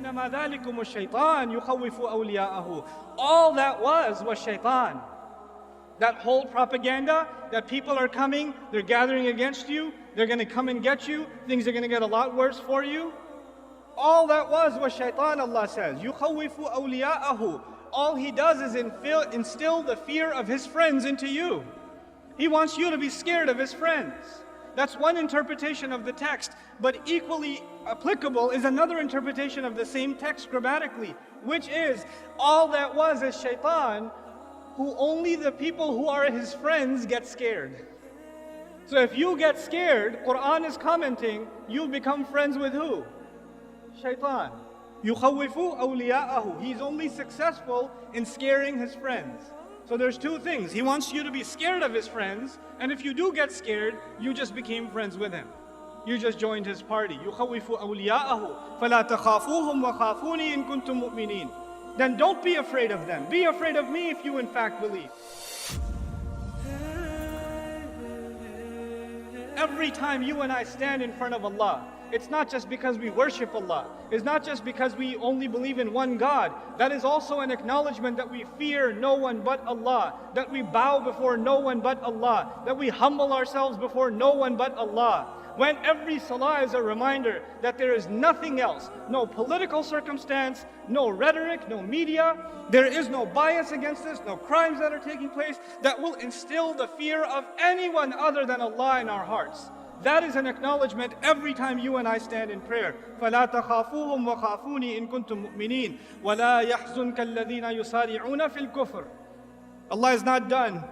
إنما ذلكم الشيطان يخوف أولياءه. All that was shaitan. That whole propaganda that people are coming, they're gathering against you, they're going to come and get you, things are going to get a lot worse for you. All that was shaitan, Allah says. يُخَوِّفُ أَوْلِيَاءَهُ. All he does is instill the fear of his friends into you. He wants you to be scared of his friends. That's one interpretation of the text, but equally applicable is another interpretation of the same text grammatically, which is all that was is shaitan, who only the people who are his friends get scared. So if you get scared, Quran is commenting, you become friends with who? Shaitan. يُخَوِّفُ أَوْلِيَاءَهُ. He's only successful in scaring his friends. So there's two things. He wants you to be scared of his friends, and if you do get scared, you just became friends with him. You just joined his party. يُخَوِّفُ أَوْلِيَاءَهُ فَلَا تَخَافُوهُمْ وَخَافُونِي إِن كُنتُم مُؤْمِنِينَ. Then don't be afraid of them. Be afraid of me if you in fact believe. Every time you and I stand in front of Allah, it's not just because we worship Allah. It's not just because we only believe in one God. That is also an acknowledgement that we fear no one but Allah, that we bow before no one but Allah, that we humble ourselves before no one but Allah. When every salah is a reminder that there is nothing else, no political circumstance, no rhetoric, no media, there is no bias against this, no crimes that are taking place, that will instill the fear of anyone other than Allah in our hearts. That is an acknowledgement every time you and I stand in prayer. فَلَا تَخَافُوهُمْ وَخَافُونِي إِن كُنتُم مُؤْمِنِينَ وَلَا يَحْزُنْكَ الَّذِينَ يُسَارِعُونَ فِي الْكُفْرِ. Allah is not done.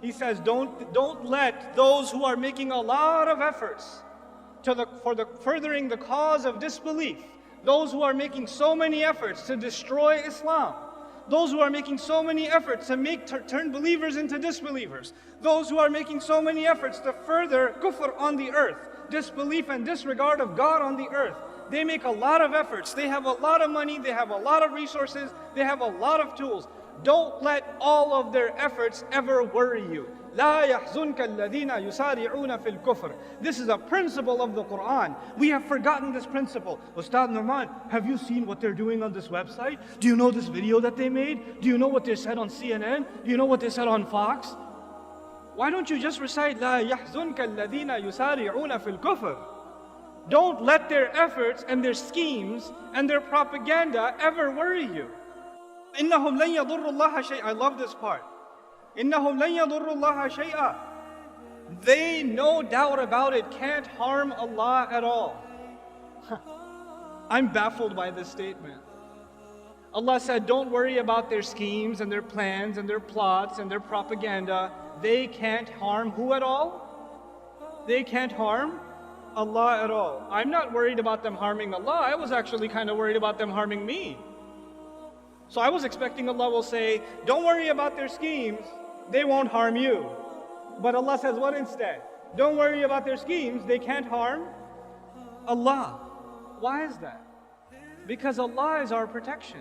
He says, don't let those who are making a lot of efforts for furthering the cause of disbelief, those who are making so many efforts to destroy Islam, those who are making so many efforts to turn believers into disbelievers, those who are making so many efforts to further kufr on the earth, disbelief and disregard of God on the earth. They make a lot of efforts, they have a lot of money, they have a lot of resources, they have a lot of tools. Don't let all of their efforts ever worry you. لا يحزنك الذين يسارعون في الكفر. This is a principle of the Quran. We have forgotten this principle. Ustad Nouman, have you seen what they're doing on this website? Do you know this video that they made? Do you know what they said on CNN? Do you know what they said on Fox? Why don't you just recite لا يحزنك الذين يسارعون في الكفر? Don't let their efforts and their schemes and their propaganda ever worry you. إنهم لن يضروا الله شيئا. I love this part. إنهم لن يضروا الله شيئا. They, no doubt about it, can't harm Allah at all. I'm baffled by this statement. Allah said, don't worry about their schemes and their plans and their plots and their propaganda. They can't harm who at all? They can't harm Allah at all. I'm not worried about them harming Allah. I was actually kind of worried about them harming me. So I was expecting Allah will say, don't worry about their schemes, they won't harm you. But Allah says what instead? Don't worry about their schemes, they can't harm Allah. Why is that? Because Allah is our protection.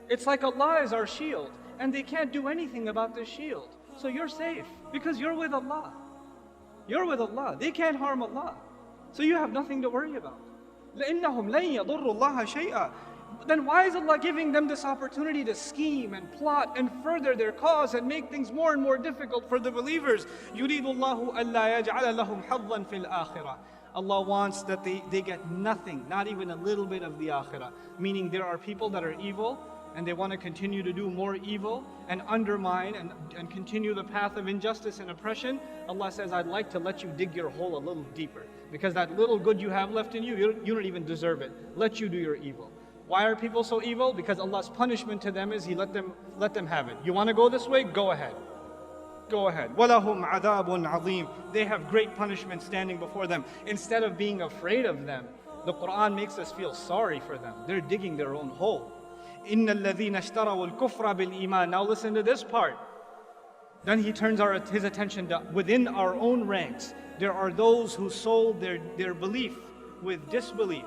It's like Allah is our shield, and they can't do anything about this shield. So you're safe, because you're with Allah. You're with Allah. They can't harm Allah. So you have nothing to worry about. لَإِنَّهُمْ لَن يَضُرُّوا اللَّهَ شَيْئًا. Then why is Allah giving them this opportunity to scheme and plot and further their cause and make things more and more difficult for the believers? يُرِيدُ اللَّهُ أَلَّا يَجْعَلَ لَهُمْ حَظًّا فِي الْآخِرَةِ. Allah wants that they get nothing, not even a little bit of the akhirah. Meaning there are people that are evil and they want to continue to do more evil and undermine and continue the path of injustice and oppression. Allah says, I'd like to let you dig your hole a little deeper, because that little good you have left in you, you don't even deserve it. Let you do your evil. Why are people so evil? Because Allah's punishment to them is He let them have it. You want to go this way? Go ahead. Go ahead. وَلَهُمْ عَذَابٌ عَظِيمٌ. They have great punishment standing before them. Instead of being afraid of them, the Quran makes us feel sorry for them. They're digging their own hole. إِنَّ الَّذِينَ اشْتَرَوُا الْكُفْرَ بِالْإِيمَانِ. Now listen to this part. Then he turns his attention to within our own ranks. There are those who sold their belief with disbelief.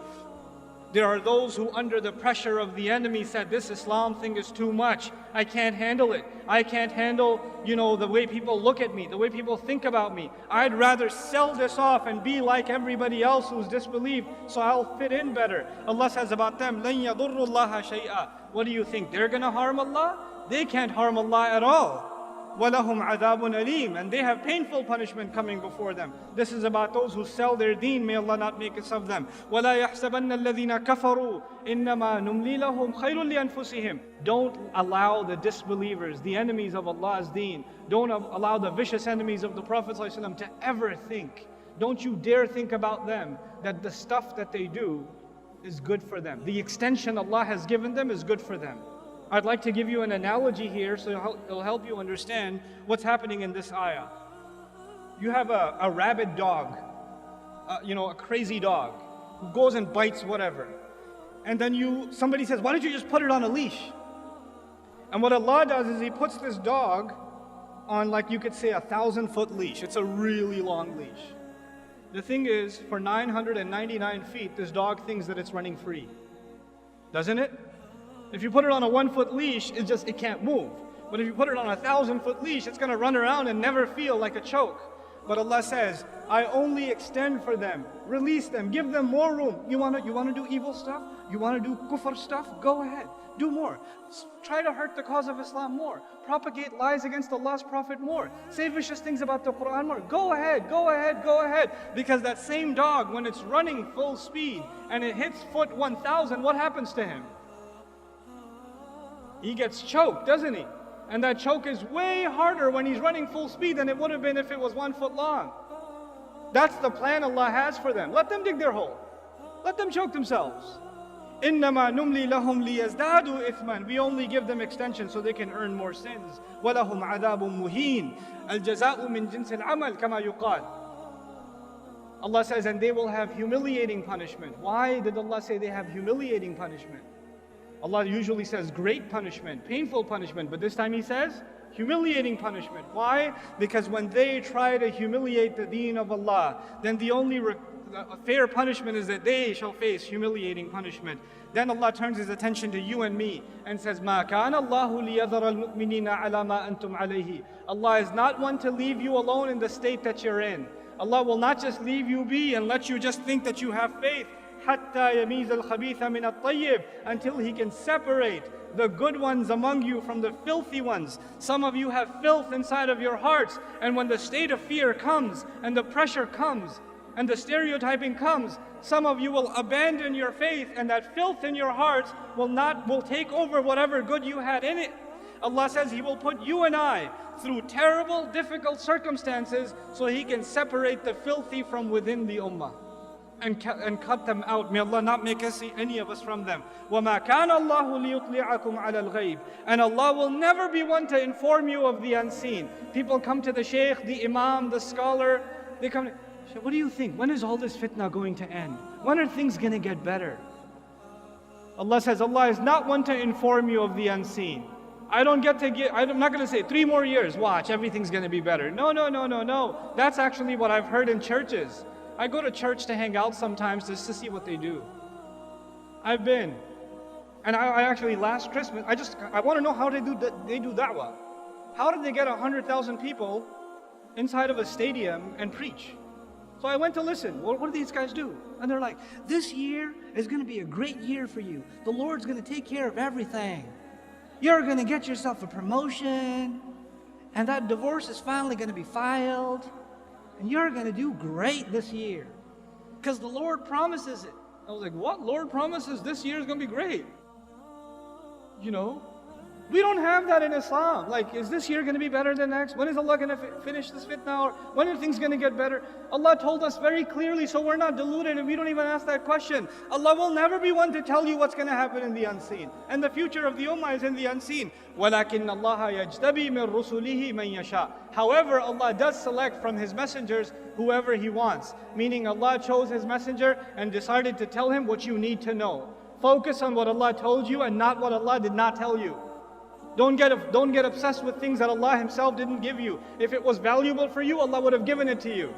There are those who under the pressure of the enemy said, this Islam thing is too much. I can't handle it. I can't handle, the way people look at me, the way people think about me. I'd rather sell this off and be like everybody else who's disbelieved, so I'll fit in better. Allah says about them, لَن يَضُرُّ اللَّهَ شَيْئًا. What do you think? They're going to harm Allah? They can't harm Allah at all. وَلَهُمْ عَذَابٌ أَلِيمٌ. And they have painful punishment coming before them. This is about those who sell their deen. May Allah not make us of them. وَلَا يَحْسَبَنَّ الَّذِينَ كَفَرُوا إِنَّمَا نُمْلِي لَهُمْ خَيْرٌ لِأَنفُسِهِمْ. Don't allow the disbelievers, the enemies of Allah's deen, don't allow the vicious enemies of the Prophet ﷺ to ever think, don't you dare think about them, that the stuff that they do is good for them. The extension Allah has given them is good for them. I'd like to give you an analogy here so it'll help you understand what's happening in this ayah. You have a rabid dog, a crazy dog who goes and bites whatever. And then somebody says, why don't you just put it on a leash? And what Allah does is He puts this dog on, like you could say, 1,000-foot leash. It's a really long leash. The thing is, for 999 feet, this dog thinks that it's running free. Doesn't it? If you put it on a 1-foot leash, it can't move. But if you put it on a 1,000-foot leash, it's going to run around and never feel like a choke. But Allah says, I only extend for them, release them, give them more room. You want to do evil stuff? You want to do kufr stuff? Go ahead, do more. Try to hurt the cause of Islam more. Propagate lies against Allah's Prophet more. Say vicious things about the Quran more. Go ahead, go ahead, go ahead. Because that same dog, when it's running full speed and it hits foot 1,000, what happens to him? He gets choked, doesn't he? And that choke is way harder when he's running full speed than it would have been if it was 1 foot long. That's the plan Allah has for them. Let them dig their hole. Let them choke themselves. إِنَّمَا نُمْلِي لَهُمْ لِيَزْدَادُوا إِثْمًا. We only give them extension so they can earn more sins. وَلَهُمْ عَذَابٌ مُهِينٌ. الْجَزَاءُ مِنْ جِنْسِ الْعَمَلِ كَمَا يُقَالُ. Allah says, and they will have humiliating punishment. Why did Allah say they have humiliating punishment? Allah usually says great punishment, painful punishment, but this time He says humiliating punishment. Why? Because when they try to humiliate the deen of Allah, then the only fair punishment is that they shall face humiliating punishment. Then Allah turns His attention to you and me and says, مَا كَانَ اللَّهُ لِيَذَرَ الْمُؤْمِنِينَ عَلَى مَا أَنْتُمْ عَلَيْهِ. Allah is not one to leave you alone in the state that you're in. Allah will not just leave you be and let you just think that you have faith. حَتَّى يَمِيزَ الْخَبِيثَ مِنَ الطَّيِّبِ. Until He can separate the good ones among you from the filthy ones. Some of you have filth inside of your hearts, and when the state of fear comes, and the pressure comes, and the stereotyping comes, some of you will abandon your faith, and that filth in your hearts will take over whatever good you had in it. Allah says He will put you and I through terrible, difficult circumstances so He can separate the filthy from within the ummah. And cut them out. May Allah not make us see any of us from them. وَمَا كَانَ اللَّهُ لِيُطْلِعَكُمْ عَلَى الْغَيْبِ. And Allah will never be one to inform you of the unseen. People come to the shaykh, the imam, the scholar. They come, what do you think? When is all this fitna going to end? When are things going to get better? Allah says, Allah is not one to inform you of the unseen. I'm not going to say 3 more years, watch, everything's going to be better. No. That's actually what I've heard in churches. I go to church to hang out sometimes just to see what they do. I've been. And I actually, last Christmas, I want to know how they do da'wah. How did they get 100,000 people inside of a stadium and preach? So I went to listen. What do these guys do? And they're like, this year is going to be a great year for you. The Lord's going to take care of everything. You're going to get yourself a promotion. And that divorce is finally going to be filed. And you're going to do great this year. Because the Lord promises it. I was like, what? Lord promises this year is going to be great? We don't have that in Islam. Like, is this year going to be better than next? When is Allah going to finish this fitna? Or when are things going to get better? Allah told us very clearly, so we're not deluded and we don't even ask that question. Allah will never be one to tell you what's going to happen in the unseen. And the future of the ummah is in the unseen. وَلَكِنَّ اللَّهَ يَجْتَبِي مِن رُسُلِهِ مَن يَشَاءُ. However, Allah does select from His messengers whoever He wants. Meaning Allah chose His messenger and decided to tell him what you need to know. Focus on what Allah told you and not what Allah did not tell you. Don't get obsessed with things that Allah Himself didn't give you. If it was valuable for you, Allah would have given it to you.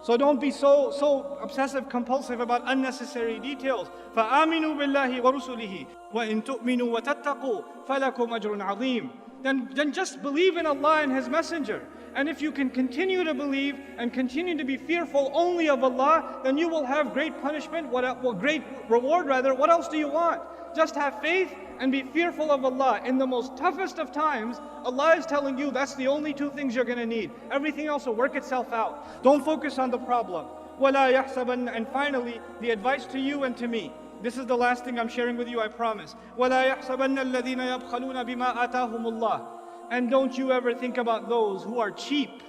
So don't be so obsessive compulsive about unnecessary details. فَآمِنُوا بِاللَّهِ وَرُسُلِهِ وَإِن تُؤْمِنُوا وَتَتَّقُوا فَلَكُمْ أَجْرٌ عَظِيمٌ. Then just believe in Allah and His Messenger. And if you can continue to believe and continue to be fearful only of Allah, then you will have great punishment, great reward rather. What else do you want? Just have faith and be fearful of Allah. In the most toughest of times, Allah is telling you that's the only two things you're going to need. Everything else will work itself out. Don't focus on the problem. وَلَا يَحْسَبَنَّ. And finally, the advice to you and to me. This is the last thing I'm sharing with you, I promise. وَلَا يَحْسَبَنَّ الَّذِينَ يَبْخَلُونَ بِمَا آتَاهُمُ اللَّهُ. And don't you ever think about those who are cheap,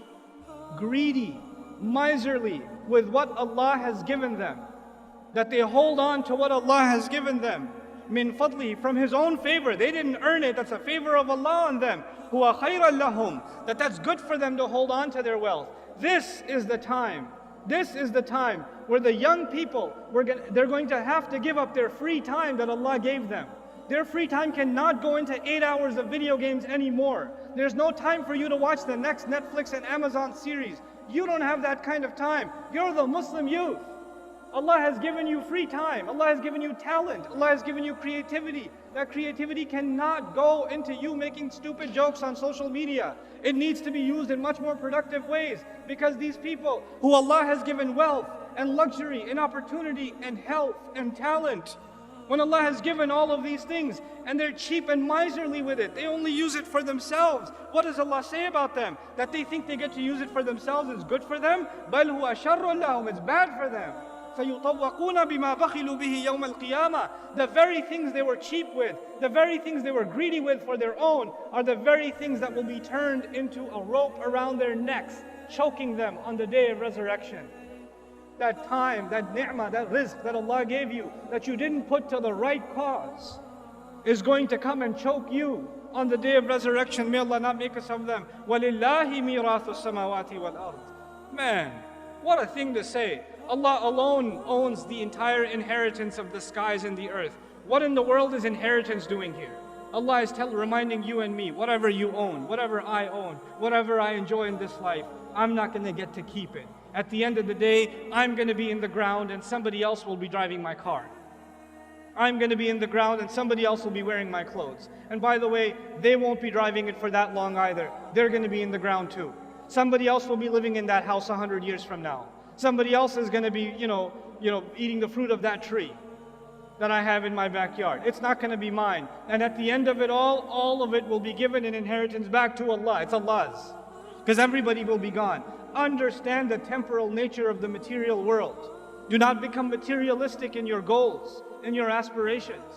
greedy, miserly with what Allah has given them. That they hold on to what Allah has given them. Min fadli, from His own favor. They didn't earn it, that's a favor of Allah on them. Huwa khayran lahum, that's good for them to hold on to their wealth. This is the time. This is the time where the young people, they're going to have to give up their free time that Allah gave them. Their free time cannot go into 8 hours of video games anymore. There's no time for you to watch the next Netflix and Amazon series. You don't have that kind of time. You're the Muslim youth. Allah has given you free time. Allah has given you talent. Allah has given you creativity. That creativity cannot go into you making stupid jokes on social media. It needs to be used in much more productive ways, because these people who Allah has given wealth and luxury and opportunity and health and talent, when Allah has given all of these things and they're cheap and miserly with it, they only use it for themselves. What does Allah say about them? That they think they get to use it for themselves is good for them? بَلْ هُوَ شَرٌّ لَهُمْ. It's bad for them. فَيُطَوَّقُونَ بِمَا بَخِلُوا بِهِ يَوْمَ الْقِيَامَةِ. The very things they were cheap with, the very things they were greedy with for their own, are the very things that will be turned into a rope around their necks, choking them on the day of resurrection. That time, that ni'mah, that rizq that Allah gave you, that you didn't put to the right cause, is going to come and choke you on the day of resurrection. May Allah not make us of them. وَلِلَّهِ مِيرَاثُ السَّمَاوَاتِ وَالْأَرْضِ. Man, what a thing to say. Allah alone owns the entire inheritance of the skies and the earth. What in the world is inheritance doing here? Allah is reminding you and me, whatever you own, whatever I own, whatever I enjoy in this life, I'm not going to get to keep it. At the end of the day, I'm going to be in the ground and somebody else will be driving my car. I'm going to be in the ground and somebody else will be wearing my clothes. And by the way, they won't be driving it for that long either. They're going to be in the ground too. Somebody else will be living in that house 100 years from now. Somebody else is going to be, eating the fruit of that tree that I have in my backyard. It's not going to be mine. And at the end of it all of it will be given in inheritance back to Allah. It's Allah's. Because everybody will be gone. Understand the temporal nature of the material world. Do not become materialistic in your goals, in your aspirations.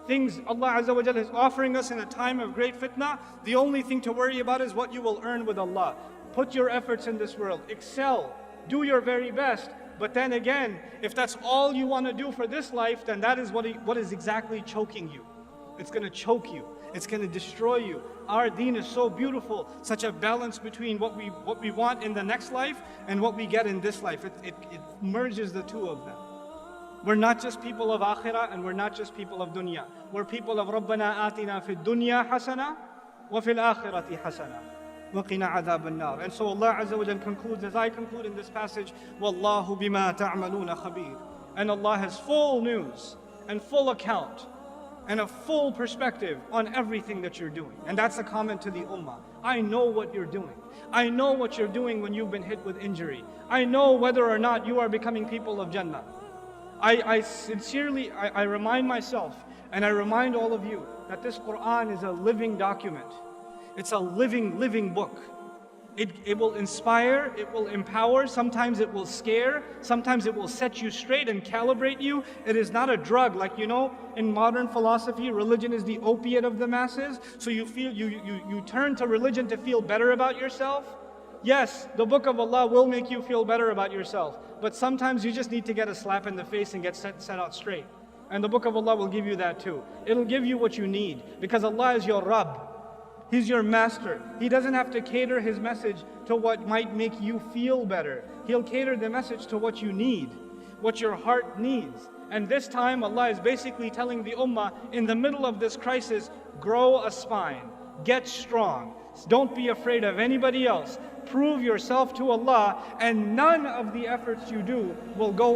Things Allah Azza wa Jalla is offering us in a time of great fitna, the only thing to worry about is what you will earn with Allah. Put your efforts in this world. Excel. Do your very best. But then again, if that's all you want to do for this life, then that is what is exactly choking you. It's going to choke you. It's going to destroy you. Our deen is so beautiful, such a balance between what we want in the next life and what we get in this life. It merges the two of them. We're not just people of akhirah and we're not just people of dunya. We're people of Rabbana atina fid dunya hasana wa fil akhirati hasana wa qina adhab an-nar. And so Allah Azza wa Jalla concludes, as I conclude in this passage, Wallahu bima ta'maluna khabir. And Allah has full news and full account and a full perspective on everything that you're doing. And that's a comment to the ummah. I know what you're doing. I know what you're doing when you've been hit with injury. I know whether or not you are becoming people of Jannah. I sincerely remind myself and I remind all of you that this Quran is a living document. It's a living book. It will inspire, it will empower, sometimes it will scare, sometimes it will set you straight and calibrate you. It is not a drug, like in modern philosophy, religion is the opiate of the masses. So you feel you turn to religion to feel better about yourself. Yes, the book of Allah will make you feel better about yourself, but sometimes you just need to get a slap in the face and get set out straight. And the book of Allah will give you that too. It'll give you what you need, because Allah is your Rabb. He's your master. He doesn't have to cater His message to what might make you feel better. He'll cater the message to what you need, what your heart needs. And this time Allah is basically telling the ummah, in the middle of this crisis, grow a spine, get strong, Don't be afraid of anybody else. Prove yourself to Allah, and none of the efforts you do will go